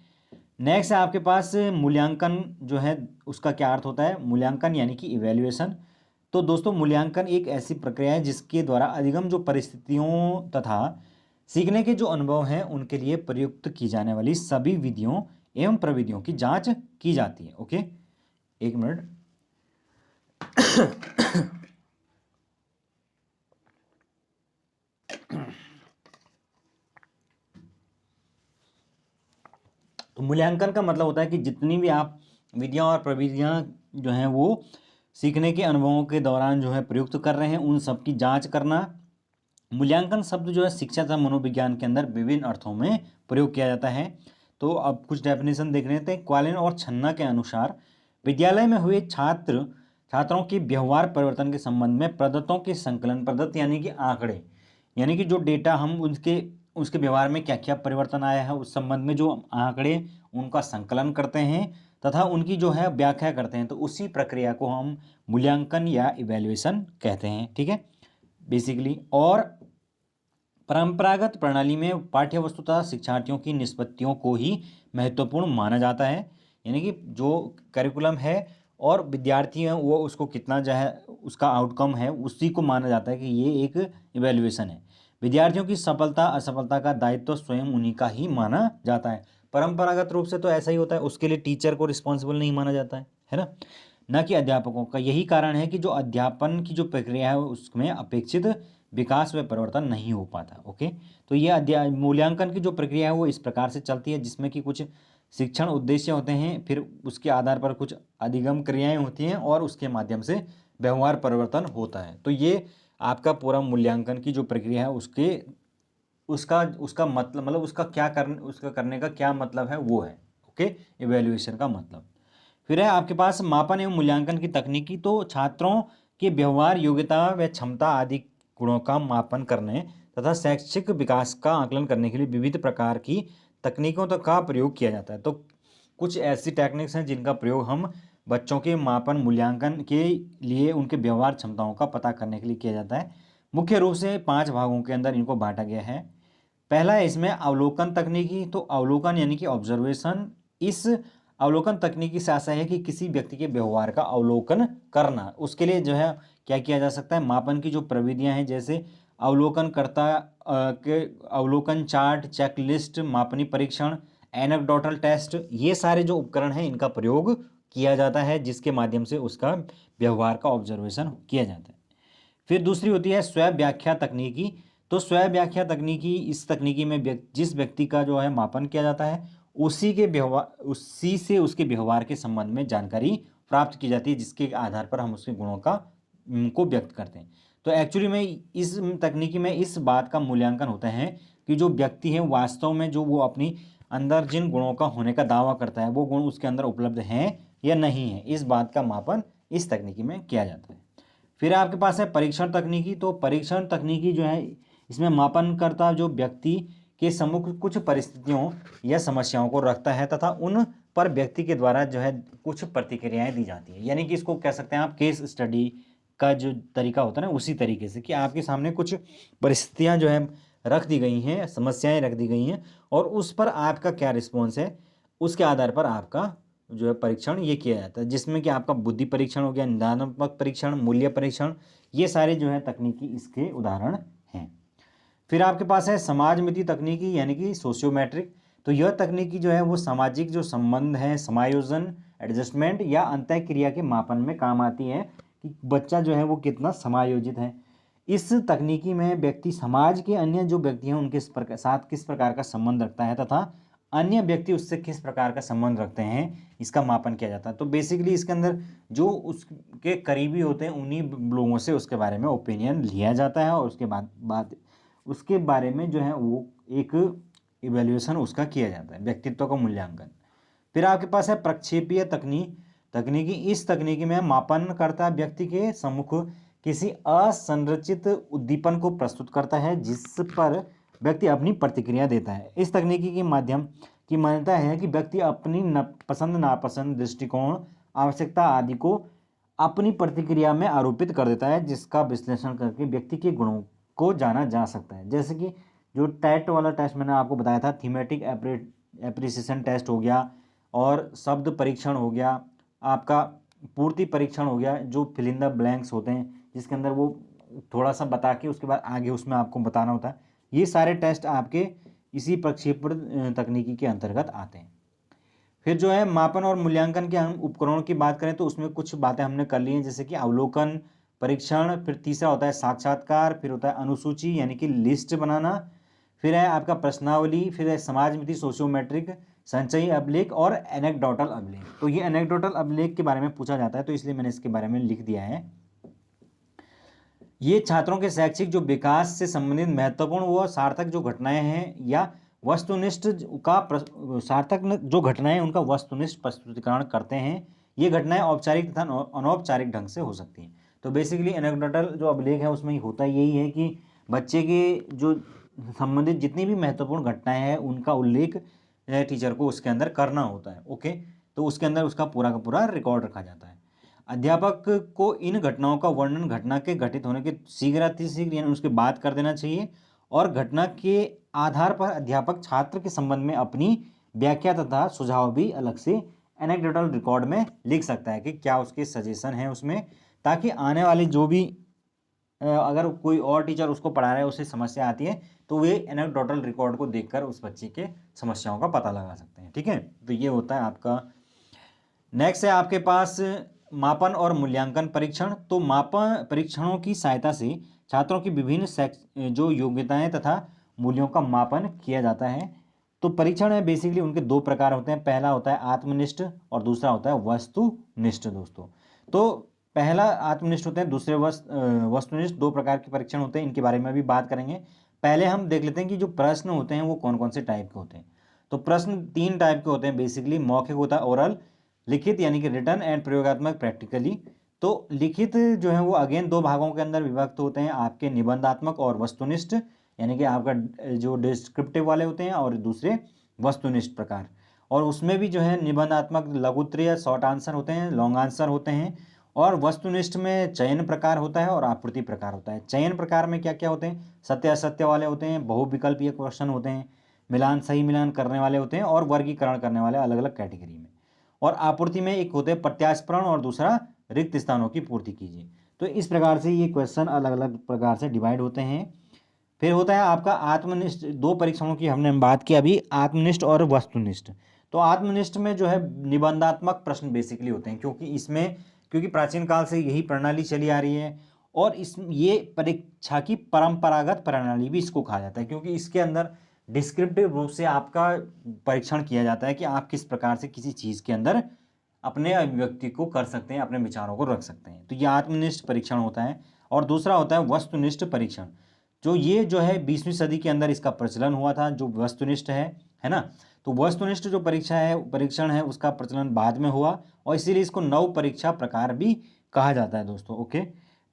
नेक्स्ट है आपके पास मूल्यांकन जो है, उसका क्या अर्थ होता है, मूल्यांकन यानी कि इवैल्यूएशन। तो दोस्तों मूल्यांकन एक ऐसी प्रक्रिया है जिसके द्वारा अधिगम जो परिस्थितियों तथा सीखने के जो अनुभव हैं उनके लिए प्रयुक्त की जाने वाली सभी विधियों एवं प्रविधियों की जांच की जाती है। ओके, एक मिनट। तो मूल्यांकन का मतलब होता है कि जितनी भी आप विधियां और प्रविधियां जो हैं वो सीखने के अनुभवों के दौरान जो है प्रयुक्त कर रहे हैं उन सब की जांच करना। मूल्यांकन शब्द जो है शिक्षा तथा मनोविज्ञान के अंदर विभिन्न अर्थों में प्रयोग किया जाता है। तो अब कुछ डेफिनेशन देख रहे थे। क्वालिन और छन्ना के अनुसार विद्यालय में हुए छात्रों के व्यवहार परिवर्तन के संबंध में प्रदत्तों के संकलन, प्रदत्त यानी कि आंकड़े, यानी कि जो डेटा हम उसके व्यवहार में क्या क्या परिवर्तन आया है उस संबंध में जो आंकड़े उनका संकलन करते हैं तथा उनकी जो है व्याख्या करते हैं, तो उसी प्रक्रिया को हम मूल्यांकन या इवैल्यूएशन कहते हैं, ठीक है बेसिकली। और परंपरागत प्रणाली में पाठ्य वस्तु तथा शिक्षार्थियों की निष्पत्तियों को ही महत्वपूर्ण माना जाता है, यानी कि जो करिकुलम है और विद्यार्थी हैं वो उसको कितना जो है उसका आउटकम है उसी को माना जाता है कि ये एक इवैल्यूएशन है। विद्यार्थियों की सफलता असफलता का दायित्व स्वयं उन्हीं का ही माना जाता है। परंपरागत रूप से तो ऐसा ही होता है, उसके लिए टीचर को रिस्पॉन्सिबल नहीं माना जाता है ना, न कि अध्यापकों का। यही कारण है कि जो अध्यापन की जो प्रक्रिया है उसमें अपेक्षित विकास व परिवर्तन नहीं हो पाता। ओके, तो ये मूल्यांकन की जो प्रक्रिया है वो इस प्रकार से चलती है, जिसमें कि कुछ शिक्षण उद्देश्य होते हैं, फिर उसके आधार पर कुछ अधिगम क्रियाएं होती हैं और उसके माध्यम से व्यवहार परिवर्तन होता है। तो ये आपका पूरा मूल्यांकन की जो प्रक्रिया है उसका उसका मतलब उसका करने का क्या मतलब है वो है। ओके, इवैल्यूएशन का मतलब। फिर है आपके पास मापन एवं मूल्यांकन की तकनीकी। तो छात्रों के व्यवहार, योग्यता व क्षमता आदि गुणों का मापन करने तथा शैक्षिक विकास का आकलन करने के लिए विविध प्रकार की तकनीकों का प्रयोग किया जाता है। तो कुछ ऐसी टेक्निक्स हैं जिनका प्रयोग हम बच्चों के मापन मूल्यांकन के लिए उनके व्यवहार क्षमताओं का पता करने के लिए किया जाता है। मुख्य रूप से 5 भागों के अंदर इनको बांटा गया है। पहला है इसमें अवलोकन तकनीकी। तो अवलोकन यानी कि ऑब्जर्वेशन। इस अवलोकन तकनीकी से आशय है कि किसी व्यक्ति के व्यवहार का अवलोकन करना। उसके लिए जो है क्या किया जा सकता है, मापन की जो प्रविधियां हैं जैसे अवलोकनकर्ता के अवलोकन चार्ट, चेकलिस्ट, मापनी परीक्षण, एनेक्डोटल टेस्ट, ये सारे जो उपकरण हैं इनका प्रयोग किया जाता है, जिसके माध्यम से उसका व्यवहार का ऑब्जर्वेशन किया जाता है। फिर दूसरी होती है स्व व्याख्या तकनीकी। तो स्व व्याख्या तकनीकी, इस तकनीकी में जिस व्यक्ति का जो है मापन किया जाता है उसी से उसके व्यवहार के संबंध में जानकारी प्राप्त की जाती है, जिसके आधार पर हम उसके गुणों को व्यक्त करते हैं। तो एक्चुअली में इस तकनीकी में इस बात का मूल्यांकन होता है कि जो व्यक्ति है वास्तव में जो वो अपनी अंदर जिन गुणों का होने का दावा करता है वो गुण उसके अंदर उपलब्ध हैं या नहीं है, इस बात का मापन इस तकनीकी में किया जाता है। फिर आपके पास है परीक्षण तकनीकी। तो परीक्षण तकनीकी जो है इसमें मापनकर्ता जो व्यक्ति के सम्मुख कुछ परिस्थितियों या समस्याओं को रखता है तथा उन पर व्यक्ति के द्वारा जो है कुछ प्रतिक्रियाएं दी जाती है। यानी कि इसको कह सकते हैं आप केस स्टडी का जो तरीका होता है ना, उसी तरीके से कि आपके सामने कुछ परिस्थितियां जो है रख दी गई हैं, समस्याएं रख दी गई हैं और उस पर आपका क्या रिस्पॉन्स है, उसके आधार पर आपका जो है परीक्षण ये किया जाता है, जिसमें कि आपका बुद्धि परीक्षण हो गया, निदानात्मक परीक्षण, मूल्य परीक्षण, ये सारे जो है तकनीकी इसके उदाहरण हैं। फिर आपके पास है समाजमिति तकनीकी यानी कि सोशियोमेट्रिक। तो यह तकनीकी जो है वो सामाजिक जो संबंध है, समायोजन, एडजस्टमेंट या अंतःक्रिया के मापन में काम आती है कि बच्चा जो है वो कितना समायोजित है। इस तकनीकी में व्यक्ति समाज के अन्य जो व्यक्ति हैं उनके साथ किस प्रकार का संबंध रखता है तथा अन्य व्यक्ति उससे किस प्रकार का संबंध रखते हैं, इसका मापन किया जाता है। तो बेसिकली इसके अंदर जो उसके करीबी होते हैं उन्हीं लोगों से उसके बारे में ओपिनियन लिया जाता है और उसके बाद उसके बारे में जो है वो एक इवैल्यूएशन उसका किया जाता है, व्यक्तित्व का मूल्यांकन। फिर आपके पास है प्रक्षेपीय तकनीकी। इस तकनीकी में मापनकर्ता व्यक्ति के सम्मुख किसी असंरचित उद्दीपन को प्रस्तुत करता है जिस पर व्यक्ति अपनी प्रतिक्रिया देता है। इस तकनीकी के माध्यम की मान्यता है कि व्यक्ति अपनी पसंद नापसंद, दृष्टिकोण, आवश्यकता आदि को अपनी प्रतिक्रिया में आरोपित कर देता है, जिसका विश्लेषण करके व्यक्ति के गुणों को जाना जा सकता है। जैसे कि जो टैट वाला टेस्ट मैंने आपको बताया था, थीमेटिक एप्रिसिएशन टेस्ट हो गया और शब्द परीक्षण हो गया, आपका पूर्ति परीक्षण हो गया, जो फिल इन द ब्लैंक्स होते हैं जिसके अंदर वो थोड़ा सा बता के उसके बाद आगे उसमें आपको बताना होता है। ये सारे टेस्ट आपके इसी प्रक्षेपण तकनीकी के अंतर्गत आते हैं। फिर जो है मापन और मूल्यांकन के हम उपकरणों की बात करें तो उसमें कुछ बातें हमने कर ली हैं, जैसे कि अवलोकन, परीक्षण, फिर तीसरा होता है साक्षात्कार, फिर होता है अनुसूची यानी कि लिस्ट बनाना, फिर है आपका प्रश्नावली, फिर है समाजमिति सोशियोमेट्रिक, संचयी अभिलेख और एनेक्डोटल अभिलेख। तो ये एनेक्डोटल अभिलेख के बारे में पूछा जाता है तो इसलिए मैंने इसके बारे में लिख दिया है। ये छात्रों के शैक्षिक जो विकास से संबंधित महत्वपूर्ण व सार्थक जो घटनाएं हैं या वस्तुनिष्ठ सार्थक जो घटनाएं उनका वस्तुनिष्ठ प्रस्तुतिकरण करते हैं। ये घटनाएं औपचारिक तथा अनौपचारिक ढंग से हो सकती हैं। तो बेसिकली एनेक्डोटल जो अभिलेख है उसमें होता यही है कि बच्चे के जो संबंधित जितनी भी महत्वपूर्ण घटनाएं हैं उनका उल्लेख टीचर को उसके अंदर करना होता है। ओके, तो उसके अंदर उसका पूरा का पूरा रिकॉर्ड रखा जाता है। अध्यापक को इन घटनाओं का वर्णन घटना के घटित होने के शीघ्र अतिशीघ्र यानी उसके बाद कर देना चाहिए और घटना के आधार पर अध्यापक छात्र के संबंध में अपनी व्याख्या तथा सुझाव भी अलग से एनेक्डोटल रिकॉर्ड में लिख सकता है कि क्या उसके सजेशन है उसमें, ताकि आने वाली जो भी अगर कोई और टीचर उसको पढ़ा रहा है उसे समस्या आती है तो वे एनेक्डोटल रिकॉर्ड को देखकर उस बच्चे के समस्याओं का पता लगा सकते हैं। ठीक है, तो ये होता है आपका। नेक्स्ट है आपके पास मापन और मूल्यांकन परीक्षण। तो मापन परीक्षणों की सहायता से छात्रों की विभिन्न जो योग्यताएं तथा मूल्यों का मापन किया जाता है। तो परीक्षण है बेसिकली उनके दो प्रकार होते हैं, पहला होता है आत्मनिष्ठ और दूसरा होता है वस्तुनिष्ठ दोस्तों। तो पहला आत्मनिष्ठ होते हैं, दूसरे वस्तुनिष्ठ। दो प्रकार के परीक्षण होते हैं, इनके बारे में भी बात करेंगे। पहले हम देख लेते हैं कि जो प्रश्न होते हैं वो कौन कौन से टाइप के होते हैं। तो प्रश्न तीन टाइप के होते हैं बेसिकली। मौखिक होता है ओरल, लिखित यानी कि रिटन, एंड प्रयोगात्मक प्रैक्टिकली। तो लिखित जो है वो अगेन दो भागों के अंदर विभक्त होते हैं, आपके निबंधात्मक और वस्तुनिष्ठ, यानी कि आपका जो डिस्क्रिप्टिव वाले होते हैं और दूसरे वस्तुनिष्ठ प्रकार। और उसमें भी जो है निबंधात्मक लघुत्तरीय शॉर्ट आंसर होते हैं, लॉन्ग आंसर होते हैं। और वस्तुनिष्ठ में चयन प्रकार होता है और आपूर्ति प्रकार होता है। चयन प्रकार में क्या क्या होते हैं, सत्य असत्य वाले होते हैं, बहुविकल्पीय क्वेश्चन होते हैं, मिलान सही मिलान करने वाले होते हैं, और वर्गीकरण करने वाले अलग अलग कैटेगरी में। और आपूर्ति में एक होते हैं प्रत्यास्परण और दूसरा रिक्त स्थानों की पूर्ति कीजिए। तो इस प्रकार से ये क्वेश्चन अलग अलग प्रकार से डिवाइड होते हैं। फिर होता है आपका आत्मनिष्ठ। दो परीक्षणों की हमने बात की अभी, आत्मनिष्ठ और वस्तुनिष्ठ। तो आत्मनिष्ठ में जो है निबंधात्मक प्रश्न बेसिकली होते हैं, क्योंकि प्राचीन काल से यही प्रणाली चली आ रही है। और ये परीक्षा की परंपरागत प्रणाली भी इसको कहा जाता है, क्योंकि इसके अंदर डिस्क्रिप्टिव रूप से आपका परीक्षण किया जाता है कि आप किस प्रकार से किसी चीज़ के अंदर अपने अभिव्यक्ति को कर सकते हैं, अपने विचारों को रख सकते हैं। तो ये आत्मनिष्ठ परीक्षण होता है। और दूसरा होता है वस्तुनिष्ठ परीक्षण, जो है 20वीं सदी के अंदर इसका प्रचलन हुआ था, जो वस्तुनिष्ठ है ना। तो वस्तुनिष्ठ जो परीक्षण है उसका प्रचलन बाद में हुआ, और इसीलिए इसको नव परीक्षा प्रकार भी कहा जाता है दोस्तों। ओके,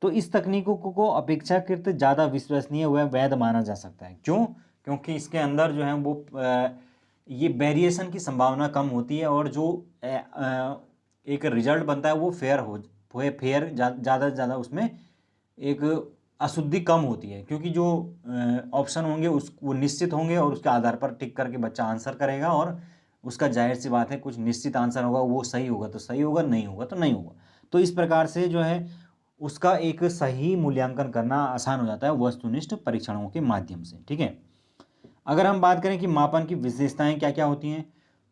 तो इस तकनीकों को अपेक्षाकृत ज़्यादा विश्वसनीय व वैध माना जा सकता है। क्यों? क्योंकि इसके अंदर जो है वो ये वेरिएशन की संभावना कम होती है, और जो एक रिजल्ट बनता है वो फेयर ज़्यादा से ज़्यादा उसमें एक अशुद्धि कम होती है, क्योंकि जो ऑप्शन होंगे वो निश्चित होंगे, और उसके आधार पर टिक करके बच्चा आंसर करेगा, और उसका जाहिर सी बात है कुछ निश्चित आंसर होगा, वो सही होगा तो सही होगा, नहीं होगा तो नहीं होगा। तो इस प्रकार से जो है उसका एक सही मूल्यांकन करना आसान हो जाता है वस्तुनिष्ठ परीक्षणों के माध्यम से। ठीक है, अगर हम बात करें कि मापन की विशेषताएं क्या क्या होती हैं,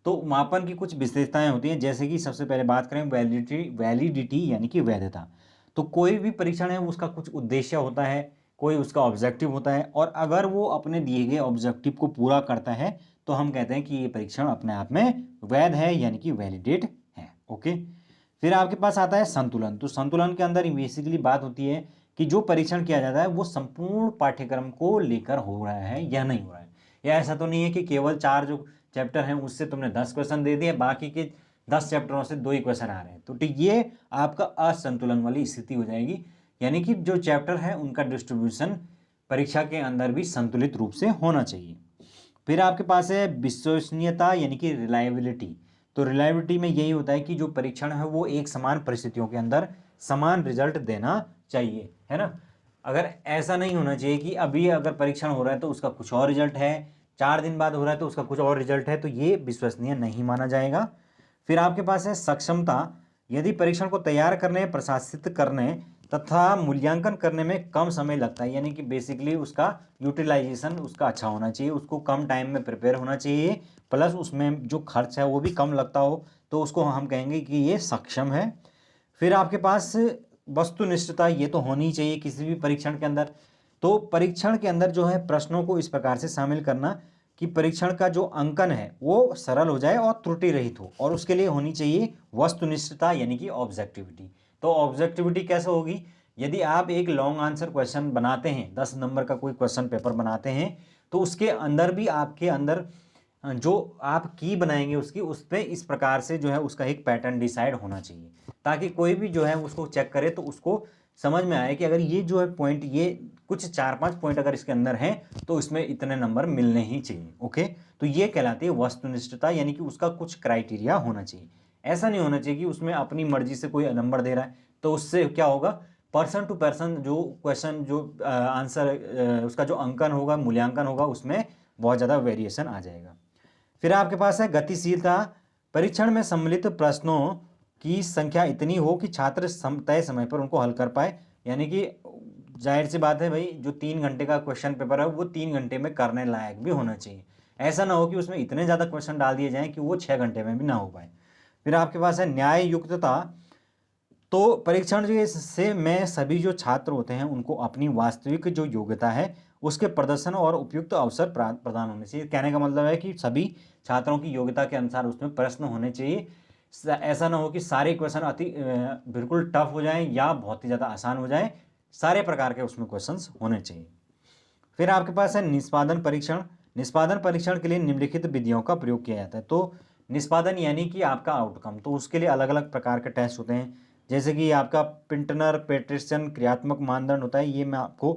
तो मापन की कुछ विशेषताएं होती हैं, जैसे कि सबसे पहले बात करें वैलिडिटी यानी कि वैधता। तो कोई भी परीक्षण है उसका कुछ उद्देश्य होता है, कोई उसका ऑब्जेक्टिव होता है, और अगर वो अपने दिए गए ऑब्जेक्टिव को पूरा करता है तो हम कहते हैं कि ये परीक्षण अपने आप में वैध है, यानी कि वैलिडेट है। ओके, फिर आपके पास आता है संतुलन। तो संतुलन के अंदर बेसिकली बात होती है कि जो परीक्षण किया जाता है वो संपूर्ण पाठ्यक्रम को लेकर हो रहा है या नहीं हो रहा है। या ऐसा तो नहीं है कि केवल 4 जो चैप्टर हैं उससे तुमने 10 क्वेश्चन दे दिए, बाकी के 10 चैप्टरों से 2 ही क्वेश्चन आ रहे हैं, तो ये आपका असंतुलन वाली स्थिति हो जाएगी। यानी कि जो चैप्टर है उनका डिस्ट्रीब्यूशन परीक्षा के अंदर भी संतुलित रूप से होना चाहिए। फिर आपके पास है विश्वसनीयता यानी कि रिलायबिलिटी। तो रिलायबिलिटी में यही होता है कि जो परीक्षण है वो एक समान परिस्थितियों के अंदर समान रिजल्ट देना चाहिए, है ना। अगर ऐसा नहीं होना चाहिए कि अभी अगर परीक्षण हो रहा है तो उसका कुछ और रिजल्ट है, 4 दिन बाद हो रहा है तो उसका कुछ और रिजल्ट है, तो ये विश्वसनीय नहीं माना जाएगा। फिर आपके पास है सक्षमता। यदि परीक्षण को तैयार करने, प्रशासित करने तथा मूल्यांकन करने में कम समय लगता है, यानी कि बेसिकली उसका यूटिलाइजेशन उसका अच्छा होना चाहिए, उसको कम टाइम में प्रिपेयर होना चाहिए, प्लस उसमें जो खर्च है वो भी कम लगता हो, तो उसको हम कहेंगे कि ये सक्षम है। फिर आपके पास वस्तुनिष्ठता, ये तो होनी चाहिए किसी भी परीक्षण के अंदर। तो परीक्षण के अंदर जो है प्रश्नों को इस प्रकार से शामिल करना कि परीक्षण का जो अंकन है वो सरल हो जाए और त्रुटि रहित हो, और उसके लिए होनी चाहिए वस्तुनिष्ठता यानी कि ऑब्जेक्टिविटी। तो ऑब्जेक्टिविटी कैसे होगी? यदि आप एक लॉन्ग आंसर क्वेश्चन बनाते हैं, 10 नंबर का कोई क्वेश्चन पेपर बनाते हैं, तो उसके अंदर भी आपके अंदर जो आप की बनाएंगे उसकी, उस पर इस प्रकार से जो है उसका एक पैटर्न डिसाइड होना चाहिए, ताकि कोई भी जो है उसको चेक करे तो उसको समझ में आए कि अगर ये जो है पॉइंट, ये कुछ 4-5 पॉइंट अगर इसके अंदर हैं तो इसमें इतने नंबर मिलने ही चाहिए। ओके, तो ये कहलाती है वस्तुनिष्ठता, यानी कि उसका कुछ क्राइटेरिया होना चाहिए। ऐसा नहीं होना चाहिए कि उसमें अपनी मर्जी से कोई नंबर दे रहा है, तो उससे क्या होगा, पर्सन टू पर्सन जो क्वेश्चन जो आंसर उसका जो अंकन होगा, मूल्यांकन होगा, उसमें बहुत ज़्यादा वेरिएशन आ जाएगा। फिर आपके पास है गतिशीलता। परीक्षण में सम्मिलित प्रश्नों की संख्या इतनी हो कि छात्र तय समय पर उनको हल कर पाए, यानी कि जाहिर सी बात है भाई, जो 3 घंटे का क्वेश्चन पेपर है वो 3 घंटे में करने लायक भी होना चाहिए। ऐसा ना हो कि उसमें इतने ज़्यादा क्वेश्चन डाल दिए जाएं कि वो 6 घंटे में भी ना हो पाए। फिर आपके पास है न्याय युक्तता। तो परीक्षण से में सभी जो छात्र होते हैं उनको अपनी वास्तविक जो योग्यता है उसके प्रदर्शन और उपयुक्त अवसर प्रदान होने चाहिए। कहने का मतलब है कि सभी छात्रों की योग्यता के अनुसार उसमें प्रश्न होने चाहिए। ऐसा ना हो कि सारे क्वेश्चन बिल्कुल टफ हो जाएं या बहुत ही ज़्यादा आसान हो जाएं। सारे प्रकार के उसमें क्वेश्चंस होने चाहिए। फिर आपके पास है निष्पादन परीक्षण। निष्पादन परीक्षण के लिए निम्नलिखित विधियों का प्रयोग किया जाता है। तो निष्पादन यानी कि आपका आउटकम, तो उसके लिए अलग अलग प्रकार के टेस्ट होते हैं, जैसे कि आपका पिंटनर पेट्रिशन क्रियात्मक मानदंड होता है। ये मैं आपको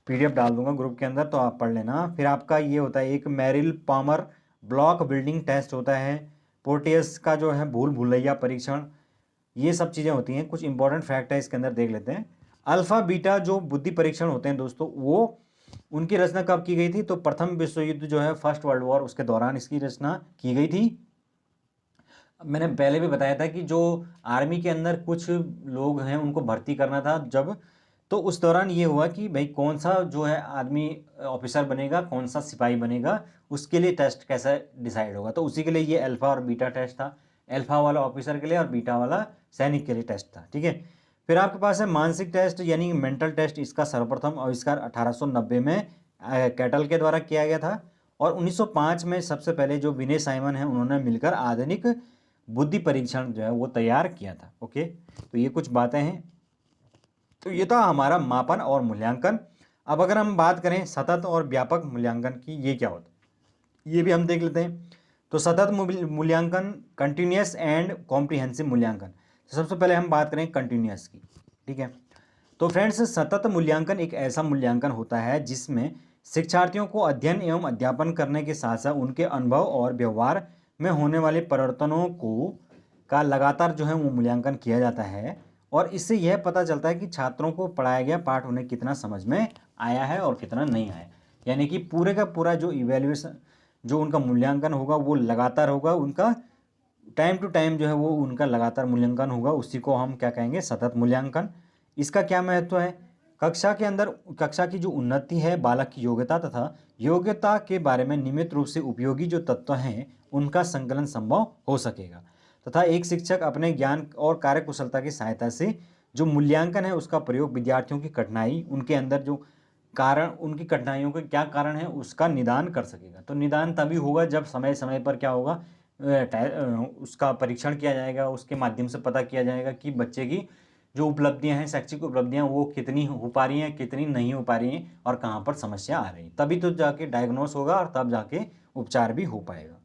पीडीएफ डाल दूंगा ग्रुप के अंदर, तो आप पढ़ लेना। फिर आपका ये होता है एक Merrill Palmer block building test होता है। पोर्टियस का जो है भूल भुलैया परीक्षण, ये सब चीज़ें होती हैं। कुछ इंपॉर्टेंट फैक्ट है इसके अंदर, देख लेते हैं। अल्फा बीटा जो बुद्धि परीक्षण होते हैं दोस्तों, वो उनकी रचना कब की गई थी? तो प्रथम विश्व युद्ध जो है, फर्स्ट वर्ल्ड वॉर, उसके दौरान इसकी रचना की गई थी। मैंने पहले भी बताया था कि जो आर्मी के अंदर कुछ लोग हैं उनको भर्ती करना था जब, तो उस दौरान ये हुआ कि भाई कौन सा जो है आदमी ऑफिसर बनेगा, कौन सा सिपाही बनेगा, उसके लिए टेस्ट कैसा डिसाइड होगा। तो उसी के लिए ये अल्फा और बीटा टेस्ट था। अल्फा वाला ऑफिसर के लिए और बीटा वाला सैनिक के लिए टेस्ट था, ठीक है। फिर आपके पास है मानसिक टेस्ट यानी मेंटल टेस्ट। इसका सर्वप्रथम आविष्कार 1890 में कैटल के द्वारा किया गया था, और 1905 में सबसे पहले जो विनय साइमन है उन्होंने मिलकर आधुनिक बुद्धि परीक्षण जो है वो तैयार किया था। ओके, तो ये कुछ बातें हैं। तो ये था हमारा मापन और मूल्यांकन। अब अगर हम बात करें सतत और व्यापक मूल्यांकन की, ये क्या होता है ये भी हम देख लेते हैं। तो सतत मूल्यांकन, कंटिन्यूस एंड कॉम्प्रिहेंसिव मूल्यांकन। तो सबसे पहले हम बात करें कंटिन्यूस की, ठीक है। तो फ्रेंड्स, सतत मूल्यांकन एक ऐसा मूल्यांकन होता है जिसमें शिक्षार्थियों को अध्ययन एवं अध्यापन करने के साथ साथ उनके अनुभव और व्यवहार में होने वाले परिवर्तनों को का लगातार जो है वो मूल्यांकन किया जाता है। और इससे यह पता चलता है कि छात्रों को पढ़ाया गया पाठ उन्हें कितना समझ में आया है और कितना नहीं आया। यानी कि पूरे का पूरा जो इवेल्युएशन, जो उनका मूल्यांकन होगा वो लगातार होगा, उनका टाइम टू टाइम जो है वो उनका लगातार मूल्यांकन होगा। उसी को हम क्या कहेंगे? सतत मूल्यांकन। इसका क्या महत्व है? कक्षा के अंदर कक्षा की जो उन्नति है, बालक की योग्यता तथा योग्यता के बारे में नियमित रूप से उपयोगी जो तत्व हैं उनका संकलन संभव हो सकेगा, तथा एक शिक्षक अपने ज्ञान और कार्यकुशलता की सहायता से जो मूल्यांकन है उसका प्रयोग विद्यार्थियों की कठिनाई, उनके अंदर जो कारण, उनकी कठिनाइयों के क्या कारण है उसका निदान कर सकेगा। तो निदान तभी होगा जब समय समय पर क्या होगा, उसका परीक्षण किया जाएगा, उसके माध्यम से पता किया जाएगा कि बच्चे की जो उपलब्धियां हैं, शैक्षिक उपलब्धियां, वो कितनी हो पा रही हैं, कितनी नहीं हो पा रही हैं, और कहाँ पर समस्या आ रही है। तभी तो जाके डायग्नोस होगा और तब जाके उपचार भी हो पाएगा।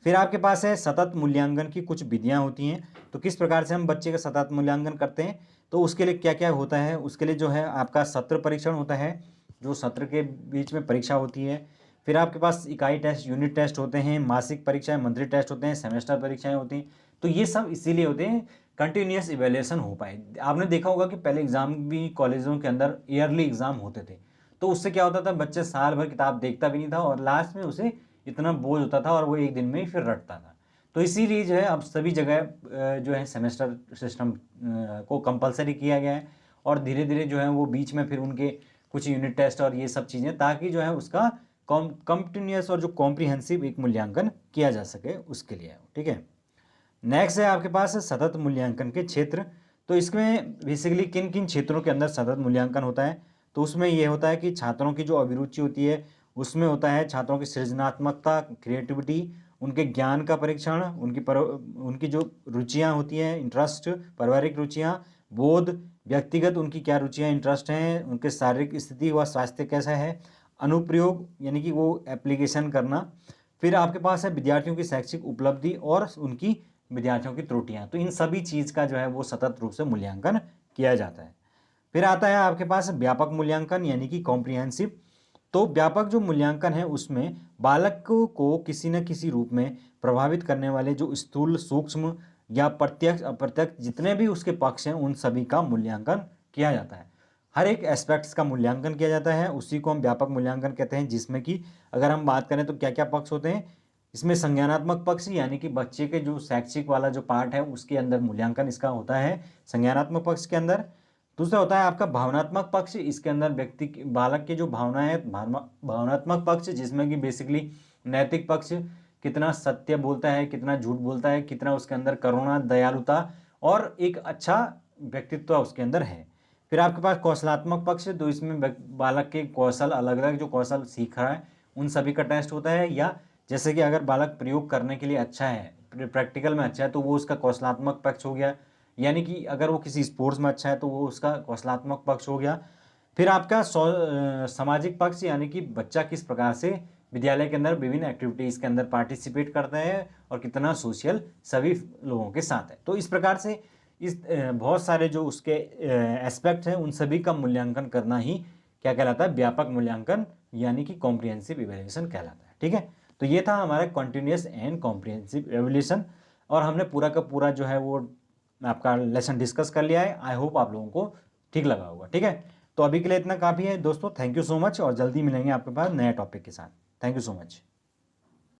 फिर आपके पास है सतत मूल्यांकन की कुछ विधियां होती हैं। तो किस प्रकार से हम बच्चे का सतत मूल्यांकन करते हैं, तो उसके लिए क्या क्या होता है? उसके लिए जो है आपका सत्र परीक्षण होता है, जो सत्र के बीच में परीक्षा होती है। फिर आपके पास इकाई टेस्ट, यूनिट टेस्ट होते हैं, मासिक परीक्षाएं, मंथली टेस्ट होते हैं, सेमेस्टर परीक्षाएं होती हैं। तो ये सब इसीलिए होते हैं कंटिन्यूस इवेल्युएशन हो पाए। आपने देखा होगा कि पहले एग्जाम भी कॉलेजों के अंदर ईयरली एग्जाम होते थे, तो उससे क्या होता था, बच्चे साल भर किताब देखता भी नहीं था और लास्ट में उसे इतना बोझ होता था और वो एक दिन में ही फिर रटता था। तो इसीलिए जो है अब सभी जगह जो है सेमेस्टर सिस्टम को कंपलसरी किया गया है, और धीरे धीरे जो है वो बीच में फिर उनके कुछ यूनिट टेस्ट और ये सब चीज़ें, ताकि जो है उसका कंटिन्यूस और जो कॉम्प्रिहेंसिव एक मूल्यांकन किया जा सके उसके लिए, ठीक है। नेक्स्ट है आपके पास सतत मूल्यांकन के क्षेत्र। तो इसमें बेसिकली किन किन क्षेत्रों के अंदर सतत मूल्यांकन होता है? तो उसमें यह होता है कि छात्रों की जो अभिरुचि होती है उसमें होता है छात्रों की सृजनात्मकता, क्रिएटिविटी, उनके ज्ञान का परीक्षण, उनकी जो रुचियां होती हैं, इंटरेस्ट, पारिवारिक रुचियां, बोध, व्यक्तिगत उनकी क्या रुचियां इंटरेस्ट हैं, उनके शारीरिक स्थिति व स्वास्थ्य कैसा है, अनुप्रयोग यानी कि वो एप्लीकेशन करना। फिर आपके पास है विद्यार्थियों की शैक्षिक उपलब्धि और उनकी विद्यार्थियों की त्रुटियां। तो इन सभी चीज़ का जो है वो सतत रूप से मूल्यांकन किया जाता है। फिर आता है आपके पास व्यापक मूल्यांकन यानी कि कॉम्प्रिहेंसिव। तो व्यापक जो मूल्यांकन है उसमें बालक को किसी न किसी रूप में प्रभावित करने वाले जो स्थूल, सूक्ष्म या प्रत्यक्ष अप्रत्यक्ष जितने भी उसके पक्ष हैं उन सभी का मूल्यांकन किया जाता है। हर एक एस्पेक्ट्स का मूल्यांकन किया जाता है, उसी को हम व्यापक मूल्यांकन कहते हैं। जिसमें कि अगर हम बात करें तो क्या क्या पक्ष होते हैं इसमें? संज्ञानात्मक पक्ष यानी कि बच्चे के जो शैक्षिक वाला जो पार्ट है उसके अंदर मूल्यांकन इसका होता है संज्ञानात्मक पक्ष के अंदर। दूसरा होता है आपका भावनात्मक पक्ष। इसके अंदर बालक की जो भावना है, भावनात्मक पक्ष, जिसमें कि बेसिकली नैतिक पक्ष, कितना सत्य बोलता है, कितना झूठ बोलता है, कितना उसके अंदर करुणा, दयालुता और एक अच्छा व्यक्तित्व उसके अंदर है। फिर आपके पास कौशलात्मक पक्ष है, तो इसमें बालक के कौशल अलग अलग जो कौशल सीख रहा है उन सभी का टेस्ट होता है। या जैसे कि अगर बालक प्रयोग करने के लिए अच्छा है, प्रैक्टिकल में अच्छा है, तो वो उसका कौशलात्मक पक्ष हो गया। यानी कि अगर वो किसी स्पोर्ट्स में अच्छा है तो वो उसका कौशलात्मक पक्ष हो गया। फिर आपका सामाजिक पक्ष, यानी कि बच्चा किस प्रकार से विद्यालय के अंदर विभिन्न एक्टिविटीज़ के अंदर पार्टिसिपेट करते हैं और कितना सोशल सभी लोगों के साथ है। तो इस प्रकार से इस बहुत सारे जो उसके एस्पेक्ट हैं उन सभी का मूल्यांकन करना ही क्या कहलाता है, व्यापक मूल्यांकन यानी कि कॉम्प्रिहेंसिव इवैल्यूएशन कहलाता है। ठीक है, तो ये था हमारा कॉन्टिन्यूस एंड कॉम्प्रिहेंसिव इवैल्यूएशन, और हमने पूरा का पूरा जो है वो आपका लेसन डिस्कस कर लिया है। आई होप आप लोगों को ठीक लगा होगा। ठीक है, तो अभी के लिए इतना काफ़ी है दोस्तों। थैंक यू सो मच, और जल्दी मिलेंगे आपके पास नए टॉपिक के साथ। Thank you so much.